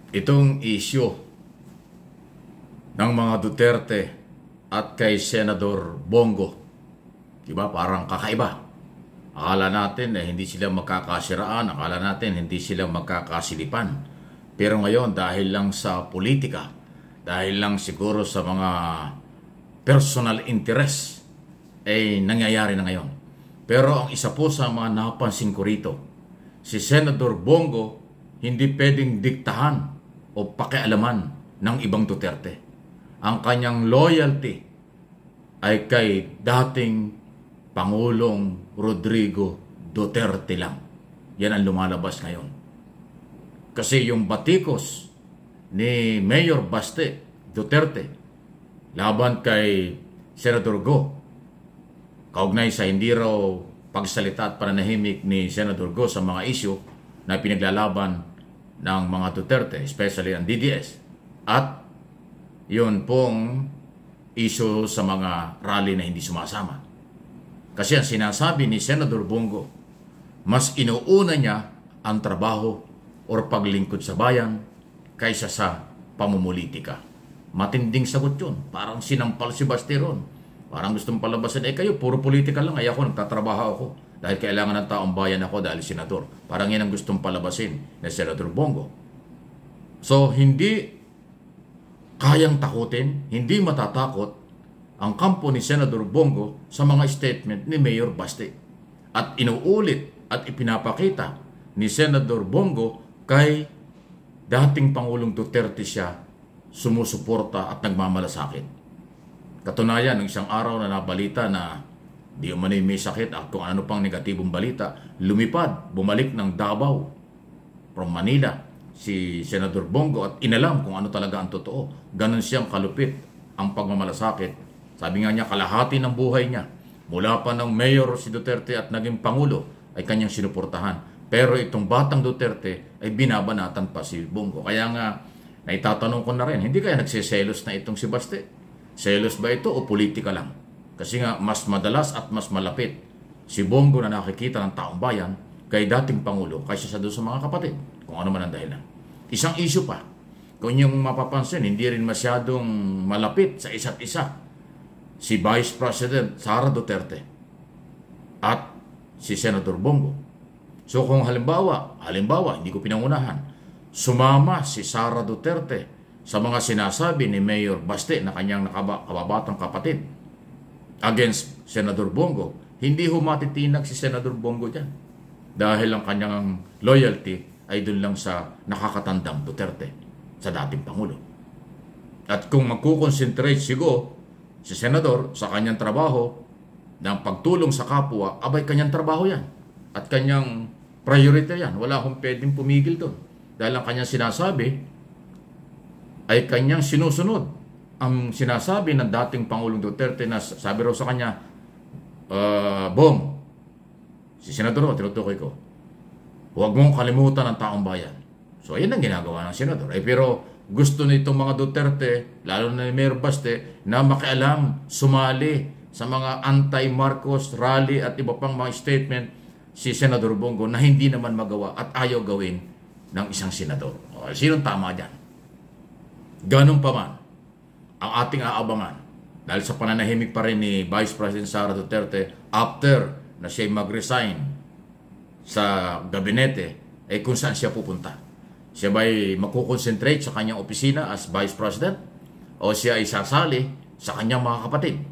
Itong issue ng mga Duterte at kay Senador Bongo, diba, parang kakaiba. Akala natin na hindi sila magkakasiraan, akala natin hindi sila magkakasilipan. Pero ngayon, dahil lang sa politika, dahil lang siguro sa mga personal interest, ay nangyayari na ngayon. Pero ang isa po sa mga napansin ko rito, si Senador Bongo hindi pwedeng diktahan o pakialaman ng ibang Duterte. Ang kanyang loyalty ay kay dating Pangulong Rodrigo Duterte lang. Yan ang lumalabas ngayon. Kasi yung batikos ni Mayor Baste Duterte laban kay Senador Go, kaugnay sa hindi raw pagsalita at pananahimik ni Senador Go sa mga isyu na pinaglalaban ng mga Duterte, especially ang DDS, at yun pong issue sa mga rally na hindi sumasama. Kasi ang sinasabi ni Senador Bongo, mas inuuna niya ang trabaho o paglingkod sa bayan kaysa sa pamumulitika. Matinding sagot yun. Parang sinampal si Basteron. Parang gustong palabasan, kayo, puro politika lang. Ay ako, nagtatrabaho ako. Dahil kailangan ng taong bayan ako dahil senador. Parang yan ang gustong palabasin ni Senador Bongo. So, hindi kayang takutin, hindi matatakot ang kampo ni Senador Bongo sa mga statement ni Mayor Baste. At inuulit at ipinapakita ni Senador Bongo kay dating Pangulong Duterte siya sumusuporta at nagmamalasakit. Katunayan, ng isang araw na nabalita na di umano'y may sakit at kung ano pang negatibong balita, lumipad, bumalik ng Davao from Manila si Senador Bongo at inalam kung ano talaga ang totoo. Ganon siyang kalupit ang pagmamalasakit. Sabi nga niya, kalahati ng buhay niya, mula pa ng Mayor si Duterte at naging Pangulo, ay kanyang sinuportahan. Pero itong batang Duterte ay binabanatan pa si Bongo. Kaya nga, naitatanong ko na rin, hindi kaya nagsiselos na itong si Baste? Selos ba ito o politika lang? Kasi nga, mas madalas at mas malapit si Bongo na nakikita ng taong bayan kay dating Pangulo kaysa sa doon sa mga kapatid, kung ano man ang dahilan. Isang issue pa, kung yung mapapansin, hindi rin masyadong malapit sa isa't isa si Vice President Sara Duterte at si Senador Bongo. So kung halimbawa, hindi ko pinangunahan, sumama si Sara Duterte sa mga sinasabi ni Mayor Baste na kanyang kababatang kapatid against Senador Bongo, hindi humatitinag si Senador Bongo dyan. Dahil ang kanyang loyalty ay dun lang sa nakakatandang Duterte, sa dating Pangulo. At kung magkukonsentrate si Senador sa kanyang trabaho ng pagtulong sa kapwa, abay kanyang trabaho yan. At kanyang priority yan. Wala akong pwedeng pumigil doon. Dahil ang kanyang sinasabi ay kanyang sinusunod. Ang sinasabi ng dating Pangulong Duterte na sabi raw sa kanya, Bong, si Senador, tinutukoy ko, huwag mong kalimutan ang taong bayan. So, ayan ang ginagawa ng Senador. Pero gusto nitong mga Duterte, lalo na ni Mayor Baste, na makialam, sumali sa mga anti-Marcos rally at iba pang mga statement si Senador Bongo na hindi naman magawa at ayaw gawin ng isang senador. O, sinong tama dyan? Ganun pa man ang ating aabangan dahil sa pananahimik pa rin ni Vice President Sara Duterte after na siya mag-resign sa gabinete, kung saan siya pupunta. Siya ba'y makukonsentrate sa kanyang opisina as Vice President o siya ay sasali sa kanyang mga kapatid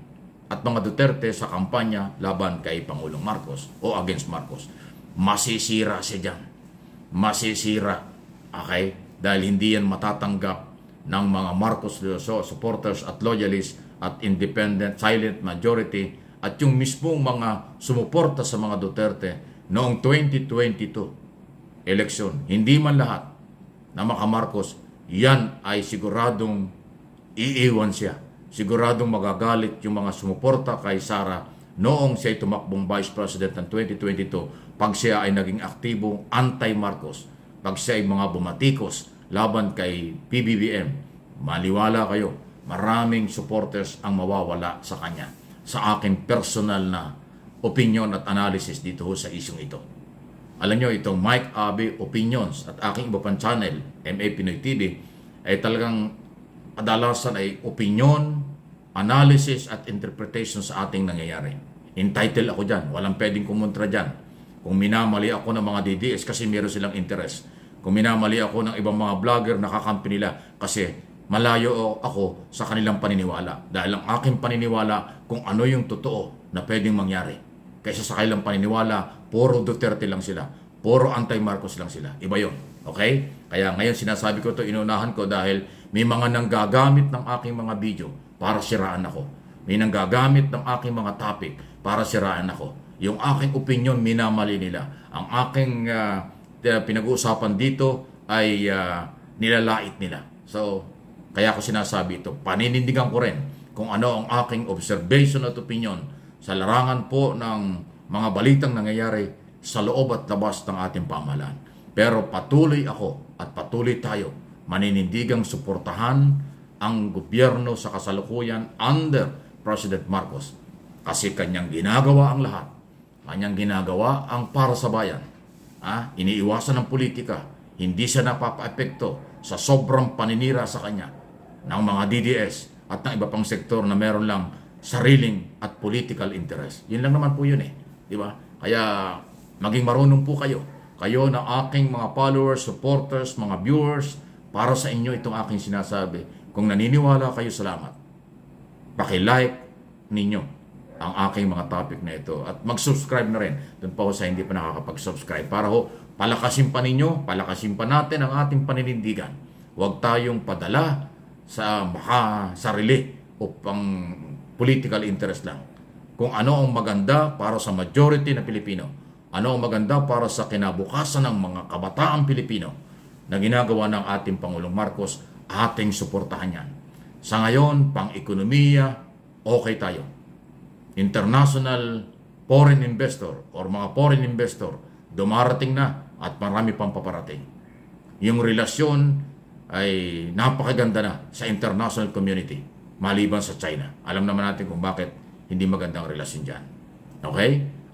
at mga Duterte sa kampanya laban kay Pangulong Marcos o against Marcos? Masisira siya dyan. Masisira. Okay? Dahil hindi yan matatanggap ng mga Marcos supporters at loyalists at independent, silent majority at yung mismong mga sumuporta sa mga Duterte noong 2022 election. Hindi man lahat na maka-Marcos, yan ay siguradong iiwan siya. Siguradong magagalit yung mga sumuporta kay Sara noong siya ay tumakbong Vice President ng 2022 pag siya ay naging aktibong anti-Marcos, pag siya ay mga bumatikos laban kay PBBM. Maniwala kayo, maraming supporters ang mawawala sa kanya. Sa akin personal na opinion at analysis dito sa isyong ito. Alam nyo, itong Mike Abe Opinions at aking iba pang channel, MA Pinoy TV, ay talagang kadalasan ay opinion, analysis at interpretation sa ating nangyayari. Entitled ako dyan. Walang pwedeng kumontra dyan. Kung minamali ako ng mga DDS kasi meron silang interest. Kung minamali ako ng ibang mga vlogger, nakakampi nila kasi malayo ako sa kanilang paniniwala. Dahil ang aking paniniwala kung ano yung totoo na pwedeng mangyari. Kaysa sa kanilang paniniwala, puro Duterte lang sila. Puro anti-Marcos lang sila. Iba yun. Okay? Kaya ngayon sinasabi ko ito, inunahan ko dahil may mga nanggagamit ng aking mga video para siraan ako. May nanggagamit ng aking mga topic para siraan ako. Yung aking opinion, minamali nila. Ang aking pinag-uusapan dito ay nilalait nila. So, kaya ko sinasabi ito. Paninindigan ko rin kung ano ang aking observation at opinion sa larangan po ng mga balitang nangyayari sa loob at labas ng ating pamahalaan. Pero patuloy ako at patuloy tayo maninindigang suportahan ang gobyerno sa kasalukuyan under President Marcos. Kasi kanyang ginagawa ang lahat. Kanyang ginagawa ang para sa bayan. Iniiwasan ng politika. Hindi siya napapaepekto sa sobrang paninira sa kanya ng mga DDS at ng iba pang sektor na meron lang sariling at political interest. Yun lang naman po yun Di ba? Kaya maging marunong po kayo. Kayo na aking mga followers, supporters, mga viewers, para sa inyo itong aking sinasabi. Kung naniniwala kayo, salamat. Paki-like ninyo ang aking mga topic na ito. At mag-subscribe na rin. Doon pa ho sa hindi pa nakakapag-subscribe. Para ho, palakasin pa ninyo, palakasin pa natin ang ating paninindigan. Huwag tayong padala sa sarili o pang political interest lang. Kung ano ang maganda para sa majority na Pilipino. Ano ang maganda para sa kinabukasan ng mga kabataang Pilipino na ginagawa ng ating Pangulong Marcos, ating suportahan yan. Sa ngayon, pang-ekonomiya, okay tayo. International foreign investor or mga foreign investor, dumarating na at marami pang paparating. Yung relasyon ay napakaganda na sa international community, maliban sa China. Alam naman natin kung bakit hindi magandang relasyon dyan. Okay?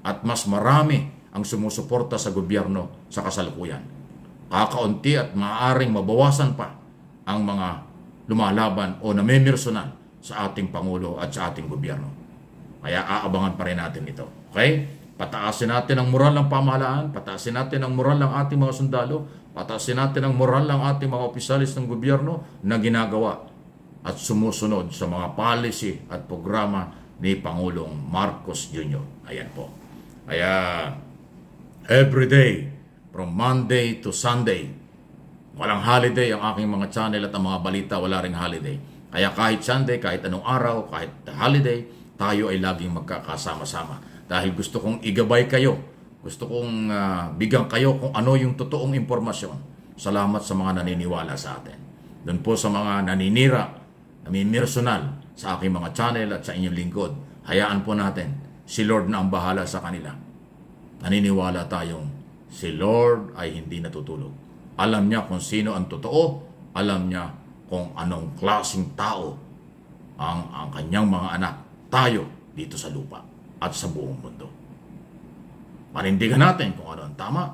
At mas marami ang sumusuporta sa gobyerno sa kasalukuyan. Kakaunti at maaaring mabawasan pa ang mga lumalaban o namimirsonan sa ating Pangulo at sa ating gobyerno. Kaya aabangan pa rin natin ito. Okay? Pataasin natin ang moral ng pamahalaan, pataasin natin ang moral ng ating mga sundalo, pataasin natin ang moral ng ating mga opisyalis ng gobyerno na ginagawa at sumusunod sa mga policy at programa ni Pangulong Marcos Jr. Ayan po. Kaya every day, from Monday to Sunday, walang holiday ang aking mga channel at ang mga balita, wala ring holiday. Kaya kahit Sunday, kahit anong araw, kahit holiday, tayo ay laging magkakasama-sama. Dahil gusto kong igabay kayo, gusto kong bigyan kayo kung ano yung totoong impormasyon. Salamat sa mga naniniwala sa atin. Doon po sa mga naninira, namimirsyonal sa aking mga channel at sa inyong lingkod, hayaan po natin, si Lord na ang bahala sa kanila. Naniniwala tayong si Lord ay hindi natutulog. Alam niya kung sino ang totoo, alam niya kung anong klaseng tao ang kanyang mga anak, tayo dito sa lupa at sa buong mundo. Panindigan natin kung ano ang tama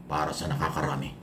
para sa nakakarami.